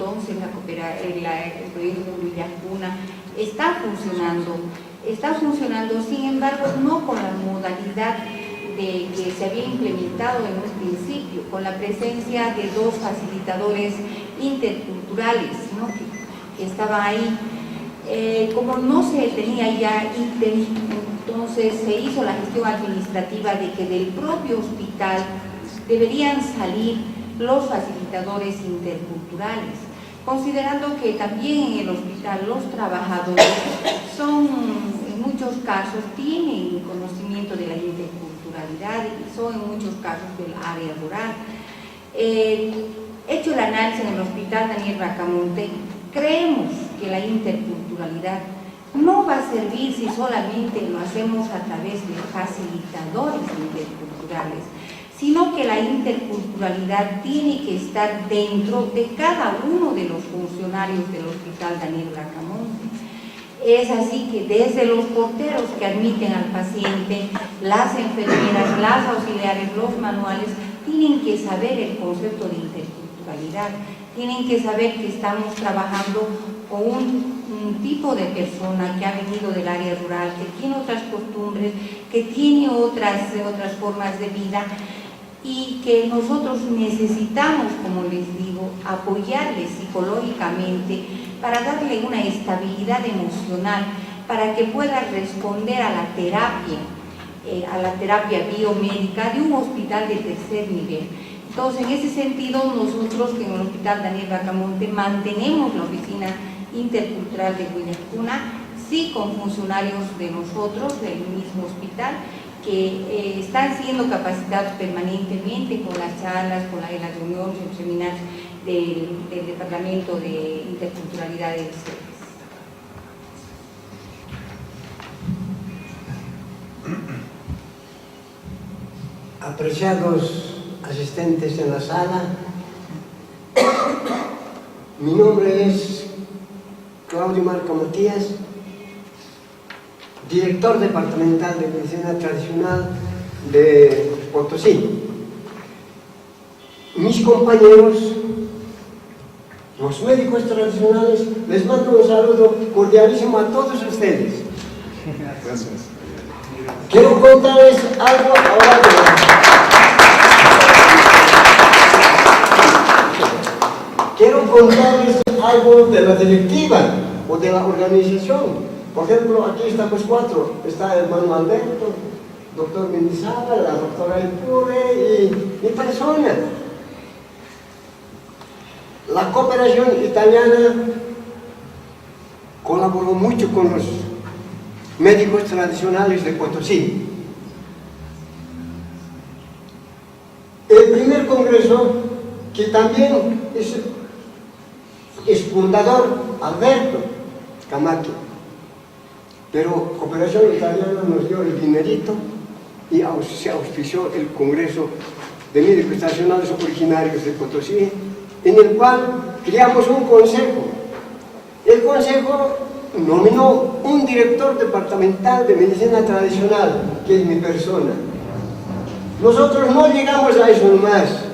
entonces el proyecto Huillacuna está funcionando, sin embargo no con la modalidad de que se había implementado en un principio, con la presencia de 2 facilitadores interculturales, ¿no? que estaban ahí. Como no se tenía ya entonces se hizo la gestión administrativa de que del propio hospital deberían salir los facilitadores interculturales, considerando que también en el hospital los trabajadores en muchos casos tienen conocimiento de la interculturalidad y son en muchos casos del área rural. Hecho el análisis en el hospital Daniel Bracamonte, creemos que la interculturalidad no va a servir si solamente lo hacemos a través de facilitadores interculturales, sino que la interculturalidad tiene que estar dentro de cada uno de los funcionarios del Hospital Daniel Bracamonte. Es así que desde los porteros que admiten al paciente, las enfermeras, las auxiliares, los manuales, tienen que saber el concepto de interculturalidad, tienen que saber que estamos trabajando con un tipo de persona que ha venido del área rural, que tiene otras costumbres, que tiene otras formas de vida, y que nosotros necesitamos, como les digo, apoyarles psicológicamente para darle una estabilidad emocional, para que pueda responder a la terapia biomédica de un hospital de tercer nivel. Entonces, en ese sentido, nosotros que en el Hospital Daniel Bracamonte mantenemos la oficina intercultural de Huillacuna, sí con funcionarios de nosotros, del mismo hospital, que están siendo capacitados permanentemente con las charlas, con las reuniones, los seminarios del Departamento de Interculturalidad del CEPES. Apreciados asistentes en la sala, mi nombre es Claudio Marco Matías, director departamental de Medicina Tradicional de Potosí. Mis compañeros, los médicos tradicionales, les mando un saludo cordialísimo a todos ustedes. Gracias. Quiero contarles algo ahora de la directiva o de la organización. Por ejemplo, aquí estamos 4, está el hermano Alberto, doctor Mendizábal, la doctora Ipure y mi persona. La cooperación italiana colaboró mucho con los médicos tradicionales de Potosí. El primer congreso, que también es fundador, Alberto Camacho, pero Cooperación Italiana nos dio el dinerito y se auspició el Congreso de Médicos Tradicionales Originarios de Potosí, en el cual creamos un consejo. El consejo nominó un director departamental de medicina tradicional, que es mi persona. Nosotros no llegamos a eso nomás.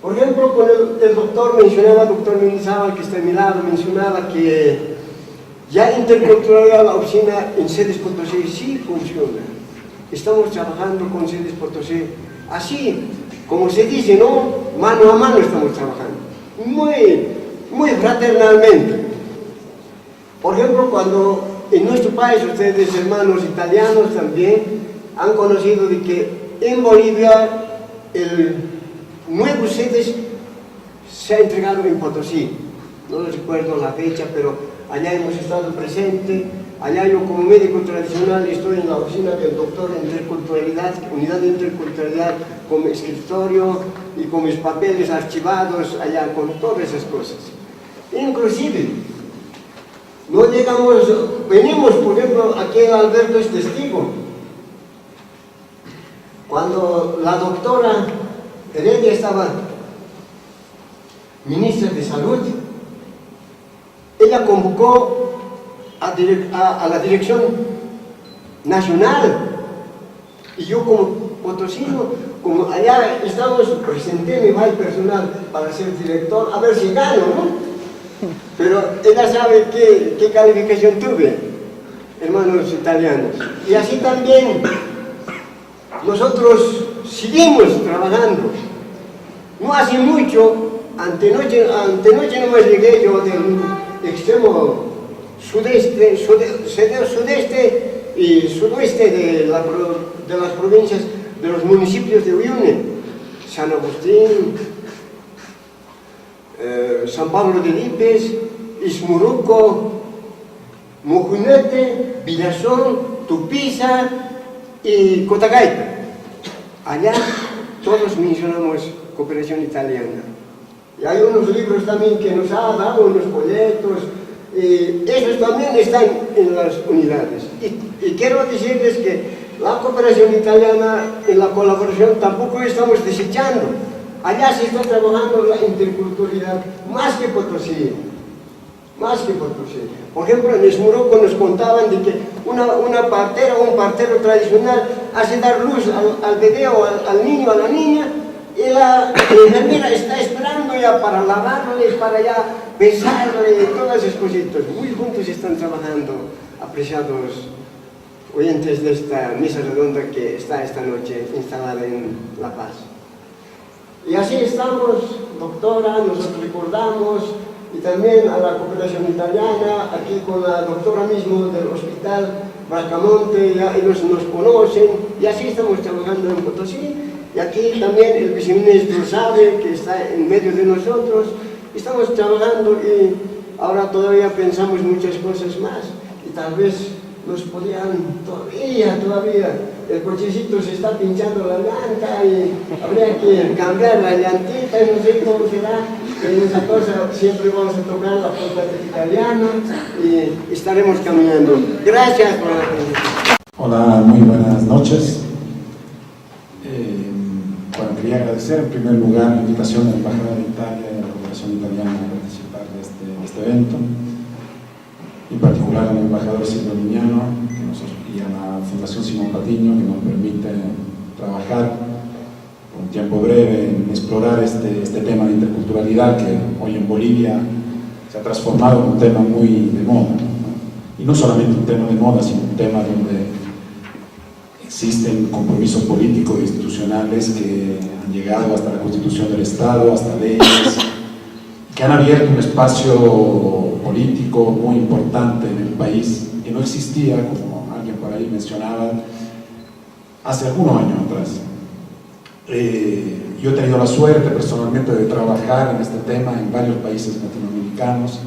Por ejemplo, con el doctor Mendizábal, que está a mi lado, mencionaba que ya interculturalidad, la oficina en Sedes Potosí sí funciona. Estamos trabajando con Sedes Potosí, así como se dice, ¿no? Mano a mano estamos trabajando, muy fraternalmente. Por ejemplo, cuando en nuestro país, ustedes hermanos italianos también han conocido de que en Bolivia el nuevo Sedes se ha entregado en Potosí. No recuerdo la fecha, pero allá hemos estado presentes. Allá yo como médico tradicional estoy en la oficina del doctor en interculturalidad, unidad de interculturalidad, con mi escritorio y con mis papeles archivados allá, con todas esas cosas. Inclusive, no llegamos, venimos, por ejemplo, aquí Alberto es testigo. Cuando la doctora Heredia estaba ministra de Salud, ella convocó a la dirección nacional, y yo como potosino, como allá estamos, presenté mi file personal para ser director, a ver si gano, ¿no? Pero ella sabe qué calificación tuve, hermanos italianos. Y así también nosotros seguimos trabajando. No hace mucho, antenoche nomás llegué yo del extremo sudeste y sudoeste de las provincias, de los municipios de Uyuni, San Agustín, San Pablo de Lipes, Ismuruco, Mujunete, Villazón, Tupiza y Cotagaita. Allá todos mencionamos cooperación italiana. Y hay unos libros también que nos ha dado, unos folletos, esos también están en las unidades. Y quiero decirles que la cooperación italiana en la colaboración tampoco estamos desechando. Allá se está trabajando la interculturalidad más que Potosí. Más que Potosí. Por ejemplo, en Esmuroco nos contaban de que una partera o un partero tradicional hace dar luz al bebé o al niño, a la niña, y la enfermera está esperando ya para lavarle, para ya besarle, todas esas cositas. Muy juntos están trabajando, apreciados oyentes de esta mesa redonda que está esta noche instalada en La Paz. Y así estamos, doctora, nosotros recordamos, y también a la cooperación italiana, aquí con la doctora mismo del hospital Bracamonte, ya ellos nos conocen, y así estamos trabajando en Potosí, y aquí también el viceministro sabe que está en medio de nosotros, estamos trabajando y ahora todavía pensamos muchas cosas más, y tal vez nos podían todavía, el cochecito se está pinchando la llanta y habría que cambiar la llantita, no sé cómo será, en esa cosa siempre vamos a tocar la flauta italiana y estaremos caminando. Gracias por la atención. Hola, muy buenas noches. Bueno, quería agradecer en primer lugar la invitación de la Embajada de Italia y a la Cooperación Italiana a participar de este evento, en particular al embajador Silvio Lignano y a la Fundación Simón Patiño, que nos permite trabajar por un tiempo breve en explorar este tema de interculturalidad que hoy en Bolivia se ha transformado en un tema muy de moda, ¿no? Y no solamente un tema de moda, sino un tema donde existen compromisos políticos e institucionales que han llegado hasta la Constitución del Estado, hasta leyes, que han abierto un espacio político muy importante en el país, que no existía, como alguien por ahí mencionaba, hace algunos años atrás. Yo he tenido la suerte personalmente de trabajar en este tema en varios países latinoamericanos,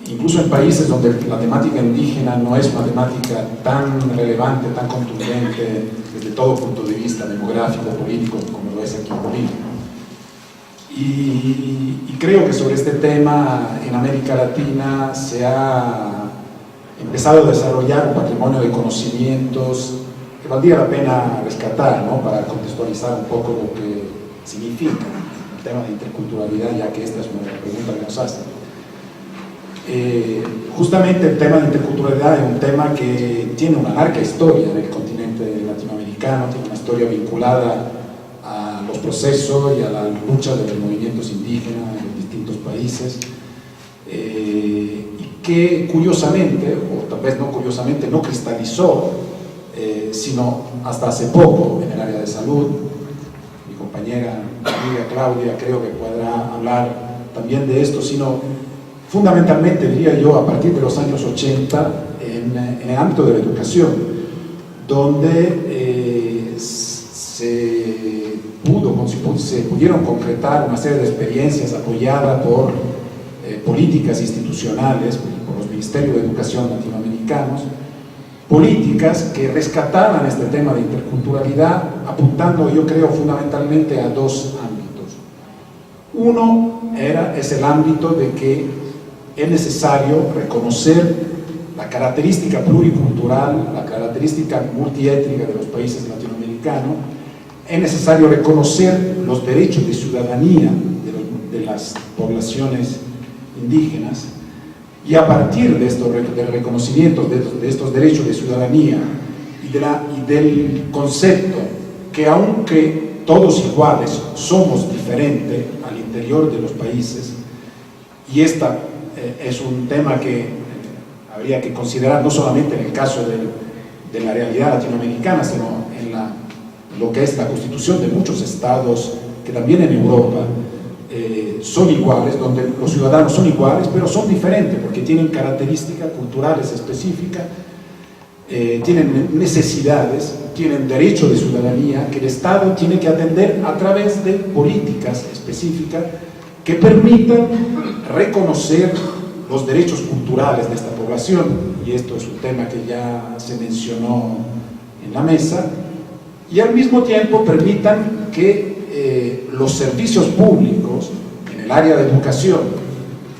incluso en países donde la temática indígena no es una temática tan relevante, tan contundente desde todo punto de vista demográfico, político, como lo es aquí en Bolivia. Y creo que sobre este tema en América Latina se ha empezado a desarrollar un patrimonio de conocimientos que valdría la pena rescatar, ¿no? Para contextualizar un poco lo que significa el tema de interculturalidad, ya que esta es una pregunta que nos hacen. Justamente el tema de interculturalidad es un tema que tiene una larga historia en el continente latinoamericano, tiene una historia vinculada a los procesos y a la lucha de los movimientos indígenas en los distintos países, y que curiosamente, o tal vez no curiosamente, no cristalizó, sino hasta hace poco en el área de salud. Mi compañera, amiga Claudia, creo que podrá hablar también de esto, sino fundamentalmente, diría yo, a partir de los años 80, en el ámbito de la educación, donde se pudieron concretar una serie de experiencias apoyadas por políticas institucionales, por los ministerios de educación latinoamericanos, políticas que rescataban este tema de interculturalidad, apuntando, yo creo, fundamentalmente a dos ámbitos. Uno es el ámbito de que es necesario reconocer la característica pluricultural, la característica multiétnica de los países latinoamericanos. Es necesario reconocer los derechos de ciudadanía de las poblaciones indígenas, y a partir de estos del reconocimiento de estos derechos de ciudadanía y del concepto que aunque todos iguales somos diferentes al interior de los países, y esta es un tema que habría que considerar no solamente en el caso de la realidad latinoamericana, sino en lo que es la constitución de muchos estados que también en Europa son iguales, donde los ciudadanos son iguales, pero son diferentes porque tienen características culturales específicas, tienen necesidades, tienen derecho de ciudadanía que el Estado tiene que atender a través de políticas específicas que permitan reconocer los derechos culturales de esta población, y esto es un tema que ya se mencionó en la mesa, y al mismo tiempo permitan que los servicios públicos en el área de educación,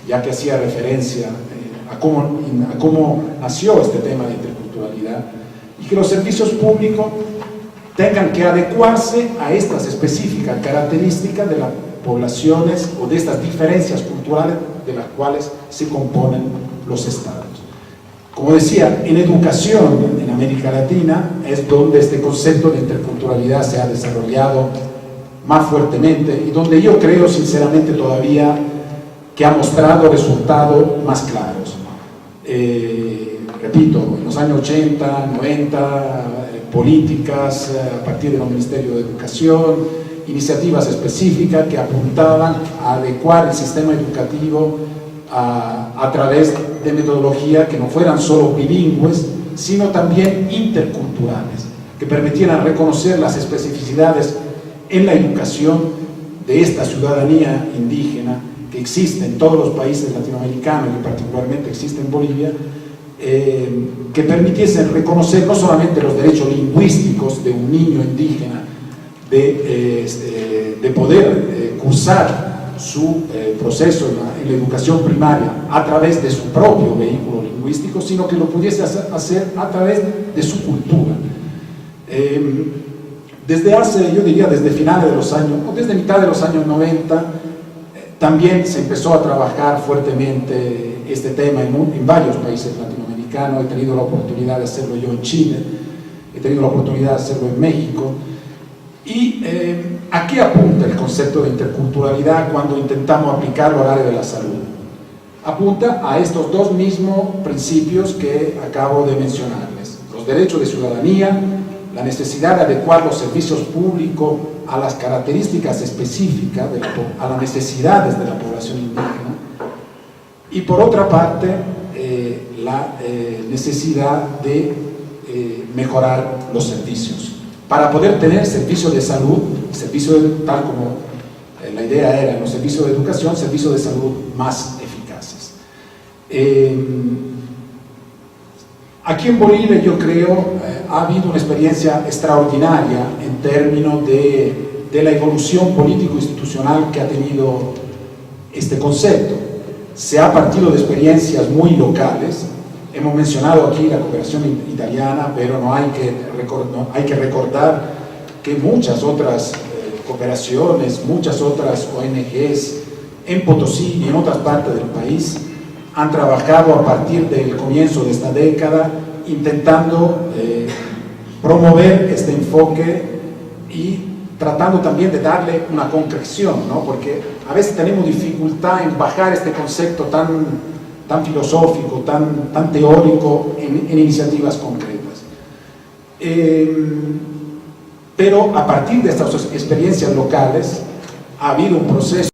ya que hacía referencia a cómo nació este tema de interculturalidad, y que los servicios públicos tengan que adecuarse a estas específicas características de las poblaciones o de estas diferencias culturales de las cuales se componen los estados. Como decía, en educación en América Latina es donde este concepto de interculturalidad se ha desarrollado más fuertemente y donde yo creo sinceramente todavía que ha mostrado resultados más claros. Repito, en los años 80, 90, políticas a partir del Ministerio de Educación, iniciativas específicas que apuntaban a adecuar el sistema educativo a través de metodologías que no fueran solo bilingües, sino también interculturales, que permitieran reconocer las especificidades en la educación de esta ciudadanía indígena que existe en todos los países latinoamericanos y que particularmente existe en Bolivia, que permitiesen reconocer no solamente los derechos lingüísticos de un niño indígena de poder cursar su proceso en la educación primaria a través de su propio vehículo lingüístico, sino que lo pudiese hacer a través de su cultura. Desde hace, yo diría, desde finales de los años, o desde mitad de los años 90, también se empezó a trabajar fuertemente este tema en varios países latinoamericanos. He tenido la oportunidad de hacerlo yo en Chile, he tenido la oportunidad de hacerlo en México. ¿Y a qué apunta el concepto de interculturalidad cuando intentamos aplicarlo al área de la salud? Apunta a estos dos mismos principios que acabo de mencionarles: los derechos de ciudadanía, la necesidad de adecuar los servicios públicos a las características específicas, a las necesidades de la población indígena, y por otra parte la necesidad de mejorar los servicios para poder tener servicios de salud, tal como la idea era en los servicios de educación, servicios de salud más eficaces. Aquí en Bolivia yo creo ha habido una experiencia extraordinaria en términos de la evolución político-institucional que ha tenido este concepto. Se ha partido de experiencias muy locales. Hemos mencionado aquí la cooperación italiana, pero hay que recordar que muchas otras cooperaciones, muchas otras ONGs en Potosí y en otras partes del país han trabajado a partir del comienzo de esta década intentando promover este enfoque y tratando también de darle una concreción, ¿no? Porque a veces tenemos dificultad en bajar este concepto tan filosófico, tan teórico en iniciativas concretas. Pero a partir de estas experiencias locales ha habido un proceso